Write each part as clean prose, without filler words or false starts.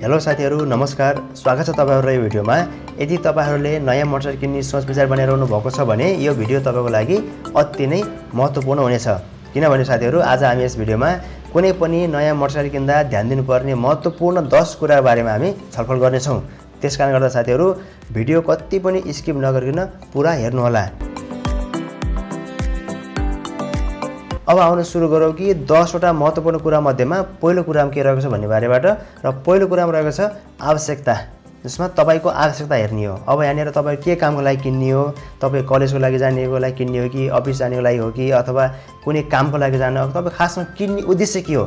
Hello साथीहरु नमस्कार स्वागत छ तपाईहरुलाई यो भिडियोमा। यदि तपाईहरुले नयाँ मोटरसाइकल किन्ने सोच विचार बनाइरहनु भएको छ भने यो भिडियो तपाईको लागि अति नै महत्त्वपूर्ण हुनेछ। किनभने साथीहरु आज हामी यस भिडियोमा कुनै पनि नयाँ मोटरसाइकल किन्दा ध्यान दिनुपर्ने महत्त्वपूर्ण 10 कुरा बारेमा हामी छलफल गर्ने छौं। त्यसकारण गर्दा साथीहरु भिडियो कति पनि स्किप नगरिकन पुरा हेर्नु होला। अब आउन सुरु गरौँ कि 10 वटा महत्त्वपूर्ण कुरा मध्येमा पहिलो कुरामा के रहेको छ भन्ने बारेबाट। र पहिलो कुरामा रहेको छ आवश्यकता, जसमा तपाईको आवश्यकता हेर्ने हो। अब यहाँनिर तपाई के कामको लागि किन्ने हो, तपाई कलेजको लागि जानेको लागि किन्ने हो कि अफिस जानेको लागि हो कि अथवा कुनै कामको लागि जाने हो, तपाई खासमा किन्ने उद्देश्य के हो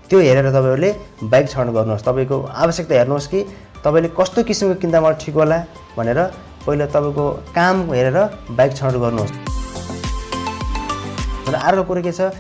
त्यो हेरेर तपाईहरुले बाइक छनौट गर्नुहोस्। तपाईको आवश्यकता हेर्नुहोस् कि तपाईले कस्तो किसिमको किन्दा मलाई ठीक होला भनेर पहिला तपाईको काम हेरेर बाइक छनौट गर्नुहोस्। र अर्को कुरा के छ,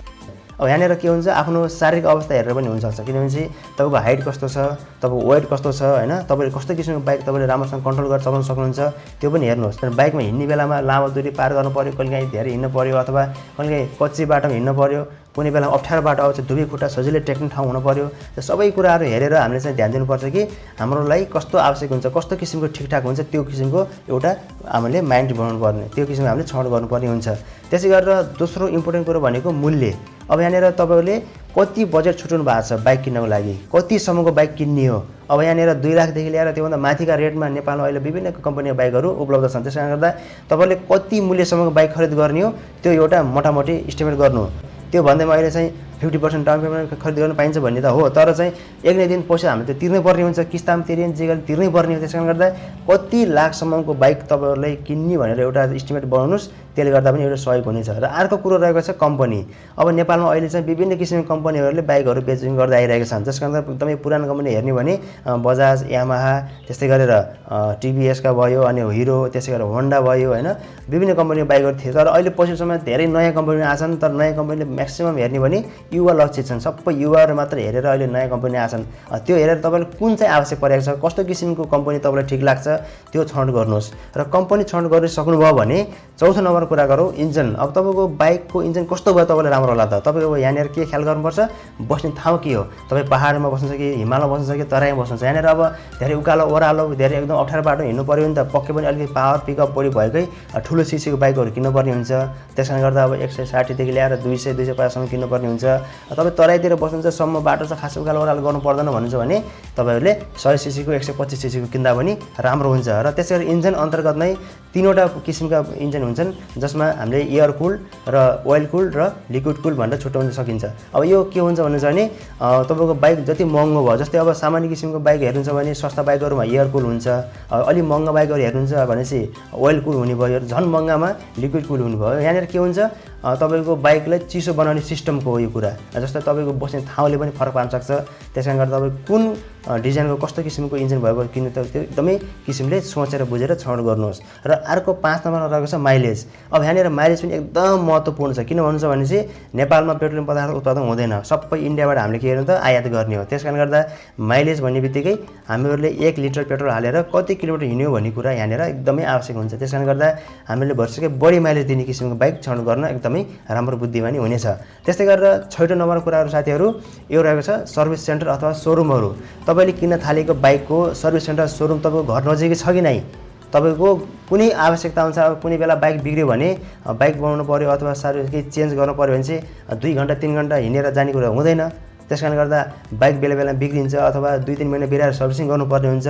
अब यहाँनिर के हुन्छ आफ्नो शारीरिक अवस्था हेरेर पनि हुन सक्छ। किनभने तपाईको हाइट कस्तो छ, तपाईको वेट कस्तो छ हैन, तपाईले कस्तो किसिमको बाइक तपाईले राम्रोसँग कन्ट्रोल गरेर चलाउन सक्नुहुन्छ त्यो पनि हेर्नुहोस्। तर बाइकमा हिँड्ने बेलामा लामो दूरी पार गर्नु पर्यो, कहिलेकाहीँ धेरै हिँड्नु पर्यो अथवा कहिलेकाहीँ कच्ची बाटोमा हिँड्नु पर्यो, कुनै बेला अप्ठ्यारो बाटो आउँछ दुवै खुट्टा सजिलै टेक्ने ठाउँ हुनु पर्यो। र सबै कुराहरू हेरेर हामीले चाहिँ ध्यान दिनुपर्छ कि हाम्रो लागि कस्तो आवश्यक हुन्छ, कस्तो किसिमको ठिकठाक हुन्छ त्यो किसिमको एउटा हामीले माइन्ड बनाउनु पर्ने, त्यो किसिमको हामीले छनौट गर्नुपर्ने हुन्छ। त्यसै गरेर दोस्रो इम्पोर्टेन्ट कुरो भनेको मूल्य। अब यहाँनिर तपाईले कति बजेट छुटाउनु भएको छ बाइक किन्नको लागि, कति सम्मको बाइक किन्ने हो। अब यहाँनिर 2 लाखदेखि लिएर त्योभन्दा माथिका रेटमा नेपालमा अहिले विभिन्न कम्पनीका बाइकहरू उपलब्ध छन्। त्यसकारण गर्दा तपाईले कति मूल्यसम्मको बाइक खरिद गर्ने हो त्यो एउटा मोटामोटी एस्टिमेट गर्नु हो। त्यो भन्दैमा अहिले चाहिँ 50% डाउन पेमेन्ट खरिद गर्न पाइन्छ भन्ने त हो, तर चाहिँ एक न दिन पैसा हामीले त्यो तिर्नै पर्ने हुन्छ, किस्तामा तिरिन्छ जे गरी तिर्नै पर्ने हो। त्यसकारण गर्दा कति लाखसम्मको बाइक तपाईहरुलाई किन्ने भनेर एउटा एस्टिमेट बनाउनुस्, त्यसले गर्दा पनि एउटा सहयोग हुनेछ। र अर्को कुरो रहेको छ कम्पनी। अब नेपालमा अहिले चाहिँ विभिन्न किसिमको कम्पनीहरूले बाइकहरू बेचिङ गर्दै आइरहेका छन्। त्यसकारण एकदमै पुरानो कम्पनी हेर्ने भने बजाज, यामाहा, त्यस्तै गरेर टिभीएसका भयो, अनि हिरो, त्यसै गरेर होन्डा भयो हैन, विभिन्न कम्पनीको बाइकहरू थिए। तर अहिले पछिल्लो समय धेरै नयाँ कम्पनी आछन्, तर नयाँ कम्पनीले म्याक्सिमम हेर्ने भने युवा लक्षित छन्। सबै युवाहरू मात्र हेरेर अहिले नयाँ कम्पनी आछन्। त्यो हेरेर तपाईले कुन चाहिँ आवश्यक परेको छ, कस्तो किसिमको कम्पनी तपाईलाई ठीक लाग्छ त्यो छनौट गर्नुहोस्। र कम्पनी छनौट गर्न सक्नुभयो भने चौथो नम्बर कुरा गरौँ इन्जिन। अब तपाईको बाइकको इन्जिन कस्तो भयो तपाईलाई राम्रो होला त। तपाईको यहाँनिर के ख्याल गर्नुपर्छ, बस्ने ठाउँ के हो, तपाईँ पहाडमा बस्नुहुन्छ कि हिमालमा बस्नुहुन्छ कि तराईमा बस्नुहुन्छ। यहाँनिर अब धेरै उकालो ओह्रालो धेरै एकदम अप्ठ्यारो बाटो हिँड्नु पर्यो नि त, पक्कै पनि अलिकति पावर पिकअप बढी भएकै ठुलो सिसीको बाइकहरू किन्नुपर्ने हुन्छ। त्यसकारण गर्दा अब 160 देखि लिएर 200-250 सम्म किन्नुपर्ने हुन्छ। तपाईँ तराईतिर बस्नुहुन्छ, सम्म बाटो छ, खास उकालो ओह्रालो गर्नु पर्दैन भन्नुहुन्छ भने तपाईहरुले 100 सीसीको 125 सीसीको किन्दा पनि राम्रो हुन्छ। र त्यसैगरी इन्जिन अन्तर्गत नै 3वटा किसिमका इन्जिन हुन्छन्, जसमा हामीले एयर कुल र ओइल कुल र लिक्विड कुल भनेर छुट्याउन सकिन्छ। अब यो के हुन्छ भन्नुहुन्छ भने तपाईको बाइक जति महँगो भयो, जस्तै अब सामान्य किसिमको बाइक हेर्नुहुन्छ भने सस्ता बाइकहरुमा एयर कुल हुन्छ, अलि महँगा बाइकहरु हेर्नुहुन्छ भनेपछि ओइल कुल हुने भयो, झन् महँगामा लिक्विड कुल हुने भयो। यहाँनिर के हुन्छ तपाईको बाइकलाई चिसो बनाउने सिस्टमको हो यो कुरा। जस्तै तपाईको बस्ने ठाउँले पनि फरक पार्न सक्छ। त्यसकारण गर्दा तपाईँ कुन डिजाइनको कस्तो किसिमको इन्जिन भएको किन्नु त त्यो एकदमै किसिमले सोचेर बुझेर छनौट गर्नुहोस्। र अर्को 5 नम्बरमा रहेको छ माइलेज। अब यहाँनिर माइलेज पनि एकदम महत्त्वपूर्ण छ। किन भन्नुहुन्छ भनेपछि नेपालमा पेट्रोलियम पदार्थ उत्पादन हुँदैन, सबै इन्डियाबाट हामीले के गर्नु त आयात गर्ने हो। त्यसकारण गर्दा माइलेज भन्ने बित्तिकै हामीहरूले 1 लिटर पेट्रोल हालेर कति किलोमिटर हिँड्यो भन्ने कुरा यहाँनिर एकदमै आवश्यक हुन्छ। त्यसकारण गर्दा हामीले भरसकै बढी माइलेज दिने किसिमको बाइक छनौट गर्न एकदमै राम्रो बुद्धिमानी हुनेछ। त्यस्तै गरेर 6औं नम्बर कुराहरू साथीहरू यो रहेको छ सर्भिस सेन्टर अथवा सोरुमहरू। तपाईले किन्न थालेको बाइकको सर्भिस सेन्टर सोरुम तपाईको घर नजिकै छ कि नै, तपाईको कुनै आवश्यकता हुन्छ, कुनै बेला बाइक बिग्रियो भने बाइक बनाउनु पर्यो अथवा सर्भिस केही चेन्ज गर्नु पर्यो भने चाहिँ 2 घण्टा 3 घण्टा हिँडेर जाने कुरा हुँदैन। त्यसकारण गर्दा बाइक बेला बेला बिग्रिन्छ अथवा 2-3 महिना बिराएर सर्भिसिङ गर्नुपर्ने हुन्छ।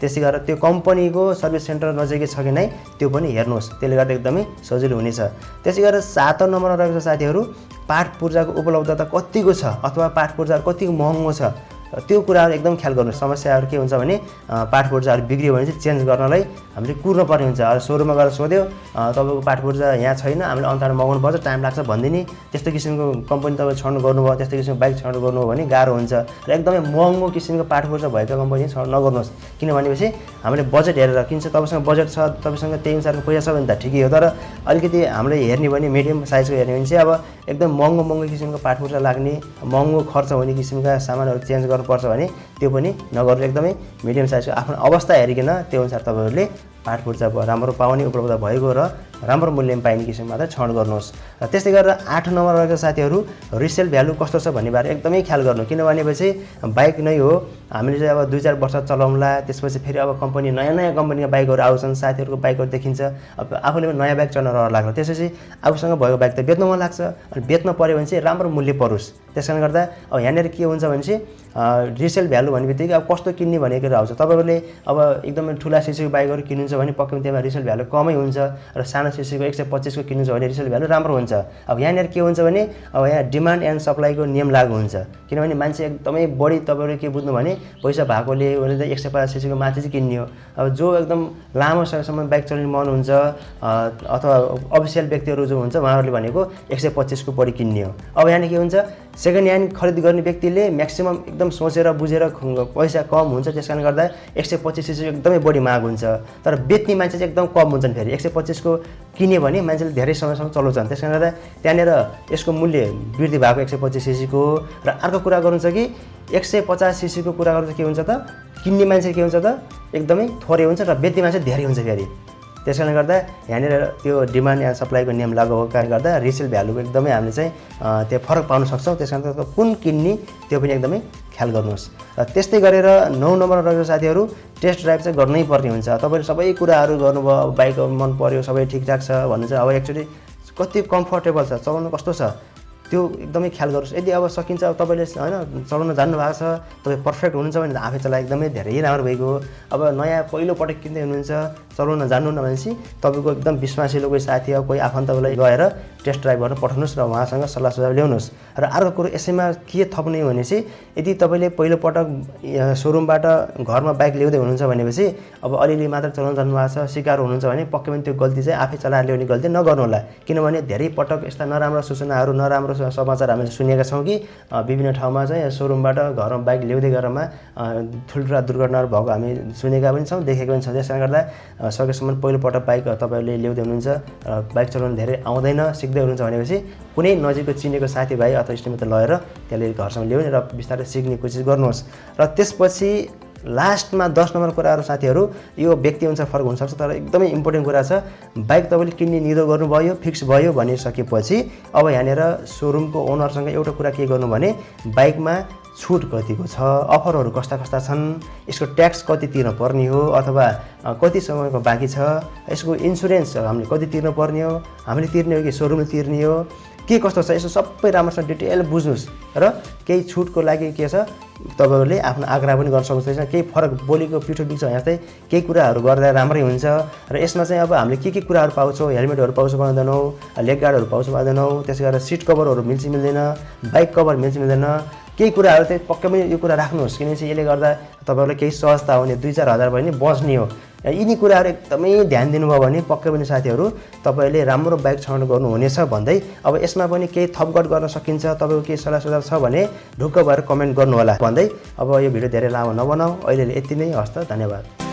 त्यसै गरेर त्यो कम्पनीको सर्भिस सेन्टर नजिकै छ कि नै त्यो पनि हेर्नुहोस्, त्यसले गर्दा एकदमै सजिलो हुनेछ। त्यसै गरेर 7औं नम्बरमा रहेको छ साथीहरू पार्ट पूर्जाको उपलब्धता कतिको छ अथवा पार्ट पूर्जा कतिको महँगो छ त्यो कुराहरू एकदम ख्याल गर्नुहोस्। समस्याहरू के हुन्छ भने पार्ट पूर्जाहरू बिग्रियो भने चाहिँ चेन्ज गर्नलाई हामीले कुर्नु पर्ने हुन्छ। अब सोरुममा गएर सोध्यो तपाईको पार्ट पूर्जा यहाँ छैन, हामीले अन्तर मगाउनु पर्छ, टाइम लाग्छ भन्दिने, त्यस्तो किसिमको कम्पनी तपाईले छनौट गर्नुभयो, त्यस्तो किसिमको बाइक छनौट गर्नुभयो भने गाह्रो हुन्छ। र एकदमै महँगो किसिमको पार्ट पूर्जा भएका कम्पनी छनौट नगर्नुहोस्। किन भनेपछि हामीले बजेट हेरेर किन्छ, तपाईसँग बजेट छ, तपाईसँग त्यही अनुसारको पैसा छ भने त ठिकै हो। तर अलिकति हामीले हेर्ने भने मिडियम साइजको हेर्ने भने चाहिँ अब एकदम महँगो किसिमको पार्ट पूर्जा लाग्ने, महँगो खर्च हुने किसिमका सामानहरू चेन्ज गर्नुपर्छ भने त्यो पनि नगर्नु। एकदमै मिडियम साइजको आफ्नो अवस्था हेरिकन त्यो अनुसार तपाईहरुले पार्ट पूर्जा राम्रो पाउने उपलब्ध भएको र राम्रो मूल्यमा पाइने किसिममा मात्रै छनौट गर्नुहोस्। र त्यस्तै गरेर 8 नम्बरमा रहेको साथीहरू रिसेल भ्यालु कस्तो छ भन्ने बारे एकदमै ख्याल गर्नु, किनभनेपछि बाइक नै हो, हामीले चाहिँ अब 2-4 वर्ष चलाउँला, त्यसपछि फेरि अब कम्पनी नयाँ कम्पनीका बाइकहरू आउँछन्, साथीहरूको बाइकहरू देखिन्छ, अब आफूले पनि नयाँ बाइक चलाउन रहर लाग्छ, त्यसपछि आफूसँग भएको बाइक त बेच्न मन लाग्छ, अनि बेच्न पऱ्यो भने चाहिँ राम्रो मूल्य परोस्। त्यसकारणले गर्दा अब यहाँनिर के हुन्छ भने चाहिँ रिसेल भ्यालु भन्ने बित्तिकै अब कस्तो किन्ने भनेको आउँछ। तपाईँहरूले अब एकदमै ठुला सिसीको बाइकहरू किन्नुहुन्छ भने पक्कै पनि त्यसमा रिसेल भ्यालु कमै हुन्छ, र सानो सिसीको 125 को किन्नुहुन्छ भने रिसेल भ्यालु राम्रो हुन्छ। अब यहाँनिर के हुन्छ भने अब यहाँ डिमान्ड एन्ड सप्लाईको नियम लागु हुन्छ, किनभने मान्छे एकदमै बढी तपाईँहरूले के बुझ्नु भने पैसा भएकोले भने त 150 सीसीको माथि चाहिँ किन्ने हो। अब जो एकदम लामो समयसम्म बाइक चलाउने मन हुन्छ अथवा अफिसियल व्यक्तिहरू जो हुन्छ उहाँहरूले भनेको 125 को बढी किन्ने हो। अब यहाँनिर के हुन्छ, सेकेन्ड ह्यान्ड खरिद गर्ने व्यक्तिले म्याक्सिमम एकदम सोचेर बुझेर पैसा कम हुन्छ, त्यसकारणले गर्दा 125 सीसी एकदमै बढी माग हुन्छ। तर बेच्ने मान्छे चाहिँ एकदम कम हुन्छन्, फेरि 125 को किन्यो भने मान्छेले धेरै समयसम्म चलाउँछन्, त्यसकारणले गर्दा त्यहाँनिर यसको मूल्य वृद्धि भएको 125 सीसीको। र अर्को कुरा गर्नु छ कि 150 सीसीको कुरा गर्दा के हुन्छ त, किन्ने मान्छे के हुन्छ त एकदमै थोरै हुन्छ र बेच्ने मान्छे धेरै हुन्छ फेरि। त्यसकारणले गर्दा यहाँनिर त्यो डिमान्ड एन्ड सप्लाईको नियम लागु भएको कारणले गर्दा रिसेल भ्यालुको एकदमै हामीले चाहिँ त्यो फरक पाउन सक्छौँ। त्यसकारण कुन किन्ने त्यो पनि एकदमै ख्याल गर्नुहोस्। र त्यस्तै गरेर 9 नम्बरमा रहेको साथीहरू टेस्ट ड्राइभ चाहिँ गर्नै पर्ने हुन्छ। तपाईँले सबै कुराहरू गर्नुभयो, अब बाइक मन पर्यो, सबै ठिकठाक छ भन्नु चाहिँ अब एक्चुअली कति कम्फर्टेबल छ, चलाउनु कस्तो छ त्यो एकदमै ख्याल गर्नुहोस्। यदि अब सकिन्छ, अब तपाईँले होइन चलाउन जान्नु भएको छ, तपाईँ पर्फेक्ट हुनुहुन्छ भने आफै चलाए एकदमै धेरै राम्रो भइगयो। अब नयाँ पहिलोपटक किन्दै हुनुहुन्छ, चलाउन जान्नुहुन्न भनेपछि तपाईँको एकदम विश्वासिलो कोही साथी अब कोही आफन्तलाई गएर टेस्ट ड्राइभ गर्न पठाउनुहोस् र उहाँसँग सल्लाह सुझाव ल्याउनुहोस्। र अर्को कुरो यसैमा के थप्ने भने चाहिँ यदि तपाईँले पहिलोपटक सोरुमबाट घरमा बाइक ल्याउँदै हुनुहुन्छ भनेपछि अब अलिअलि मात्र चलाउन जान्नुभएको छ, सिकाएर हुनुहुन्छ भने पक्कै पनि त्यो गल्ती चाहिँ आफै चलाएर ल्याउने गल्ती नगर्नु होला। किनभने धेरै पटक यस्ता नराम्रो सूचनाहरू, नराम्रो समाचार हामीले सुनेका छौँ कि विभिन्न ठाउँमा चाहिँ सोरुमबाट घरमा बाइक ल्याउँदै गरेरमा ठुल्ठुला दुर्घटनाहरू भएको हामी सुनेका पनि छौँ, देखेका पनि छौँ। त्यसले गर्दा सकेसम्म पहिलोपटक बाइक तपाईँहरूले ल्याउँदै हुनुहुन्छ र बाइक चलाउन धेरै आउँदैन, सिक्दै हुनुहुन्छ भनेपछि कुनै नजिकको चिनेको साथीभाइ अथवा इष्टमित्र लगेर त्यसले घरसम्म ल्याउने र बिस्तारै सिक्ने कोसिस गर्नुहोस्। र त्यसपछि लास्टमा 10 नम्बर कुराहरू साथीहरू यो व्यक्ति अनुसार फरक हुनसक्छ, तर एकदमै इम्पोर्टेन्ट कुरा छ। बाइक तपाईँले किन्ने निधो गर्नुभयो, फिक्स भयो भनिसकेपछि अब यहाँनिर सोरुमको ओनरसँग एउटा कुरा के गर्नु भने बाइकमा छुट कतिको छ, अफरहरू कस्ता कस्ता छन्, यसको ट्याक्स कति तिर्न पर्ने हो अथवा कति समयको बाँकी छ, यसको इन्सुरेन्स हामीले कति तिर्न पर्ने हो, हामीले तिर्ने हो कि सोरुमले तिर्ने हो, के कस्तो छ, यसो सबै राम्रोसँग डिटेल बुझ्नुहोस्। र केही छुटको लागि के छ तपाईँहरूले आफ्नो आग्रह पनि गर्न सक्नुहुन्छ। केही फरक बोलीको पिठो बिग्छ जस्तै केही कुराहरू गर्दा राम्रै हुन्छ। र यसमा चाहिँ अब हामीले के कुराहरू पाउँछौँ, हेलमेटहरू पाउँछ पाउँदैनौँ, लेग गार्डहरू पाउँछ पाउँदैनौँ, त्यसै गरेर सिट कभरहरू मिल्छ मिल्दैन, बाइक कभर मिल्छ मिल्दैन, केही कुराहरू चाहिँ पक्कै पनि यो कुरा राख्नुहोस्, किनभने यसले गर्दा तपाईँहरूलाई केही सहजता हुने, 2-4 हजार भयो भने बस्ने हो। यिनी कुराहरू एकदमै ध्यान दिनुभयो भने पक्कै पनि साथीहरू तपाईँले राम्रो बाइक छनौट गर्नुहुनेछ भन्दै अब यसमा पनि केही थपगट गर्न सकिन्छ, तपाईँको केही सल्लाह सुझाव छ भने ढुक्क भएर कमेन्ट गर्नुहोला भन्दै अब यो भिडियो धेरै लामो नबनाऊ, अहिले यति नै। हस्त, धन्यवाद।